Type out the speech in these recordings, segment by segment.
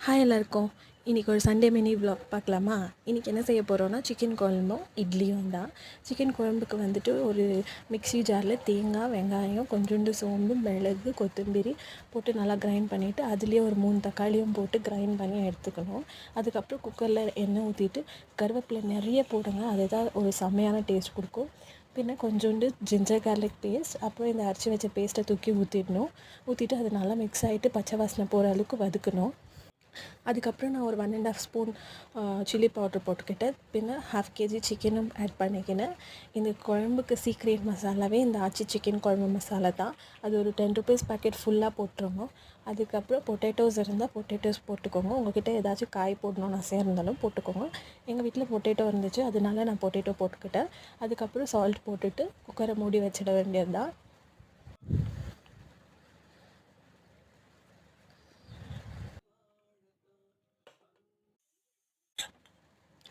Hi எல்லாருக்கும். இன்றைக்கி ஒரு சண்டே மினி vlog பார்க்கலாமா? இன்றைக்கி என்ன செய்ய போகிறோன்னா சிக்கன் குழம்பும் இட்லியும் தான். சிக்கன் குழம்புக்கு வந்துட்டு ஒரு மிக்ஸி ஜாரில் தேங்காய், வெங்காயம், கொஞ்சோண்டு சோம்பு, மிளகு, கொத்தமல்லி போட்டு நல்லா கிரைண்ட் பண்ணிவிட்டு அதுலேயே ஒரு 3 தக்காளியும் போட்டு கிரைண்ட் பண்ணி எடுத்துக்கணும். அதுக்கப்புறம் குக்கரில் எண்ணெய் ஊற்றிட்டு கருவேப்பிலை நிறைய போடுங்க, அதுதான் ஒரு செம்மையான டேஸ்ட் கொடுக்கும். பின்ன கொஞ்சோண்டு ஜிஞ்சர் கார்லிக் பேஸ்ட், அப்புறம் இந்த அரைச்சி வச்ச பேஸ்ட்டை தூக்கி ஊற்றிட்டு அது நல்லா மிக்ஸ் ஆகிட்டு பச்சை வாசனை போகிற அளவுக்கு வதக்கணும். அதுக்கப்புறம் நான் ஒரு 1.5 ஸ்பூன் சில்லி பவுட்ரு போட்டுக்கிட்டேன். பின்ன 1/2 kg சிக்கனும் ஆட் பண்ணிக்கினேன். இந்த குழம்புக்கு சீக்ரெட் மசாலாவே இந்த ஆச்சி சிக்கன் குழம்பு மசாலா தான். அது ஒரு 10 ருபீஸ் பேக்கெட் ஃபுல்லாக போட்டுருங்க. அதுக்கப்புறம் பொட்டேட்டோஸ் இருந்தால் பொட்டேட்டோஸ் போட்டுக்கோங்க. உங்கள்கிட்ட ஏதாச்சும் காய் போடணும்னு ஆசையாக இருந்தாலும் போட்டுக்கோங்க. எங்கள் வீட்டில் பொட்டேட்டோ இருந்துச்சு, அதனால நான் பொட்டேட்டோ போட்டுக்கிட்டேன். அதுக்கப்புறம் சால்ட் போட்டுட்டு குக்கரை மூடி வச்சிட வேண்டியது தான்.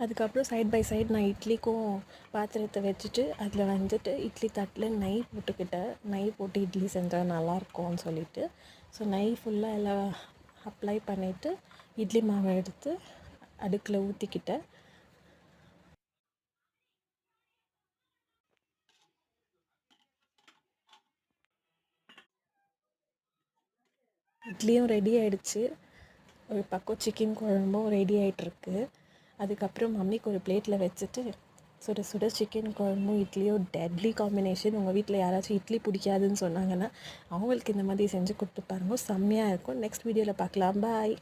அதுக்கப்புறம் சைட் பை சைட் நான் இட்லிக்கும் பாத்திரத்தை வச்சுட்டு அதில் வந்துட்டு இட்லி தட்டில் நெய் போட்டுக்கிட்டேன். நெய் போட்டு இட்லி செஞ்சால் நல்லாயிருக்கும்னு சொல்லிவிட்டு நெய் ஃபுல்லாக எல்லாம் அப்ளை பண்ணிவிட்டு இட்லி மாவை எடுத்து அடுப்பில் ஊற்றிக்கிட்டேன். இட்லியும் ரெடி ஆகிடுச்சு. ஒரு பக்கம் சிக்கன் குழம்பும் ரெடி ஆகிட்டுருக்கு. அதுக்கப்புறம் மம்மிக்கு ஒரு பிளேட்டில் வச்சுட்டு சுட சுட சிக்கன் குழம்பும் இட்லியும் டெட்லி காம்பினேஷன். உங்கள் வீட்டில் யாராச்சும் இட்லி பிடிக்காதுன்னு சொன்னாங்கன்னா அவங்களுக்கு இந்த மாதிரி செஞ்சு கொடுத்து பாருங்கள், செம்மையாக இருக்கும். நெக்ஸ்ட் வீடியோவில் பார்க்கலாம். பாய்.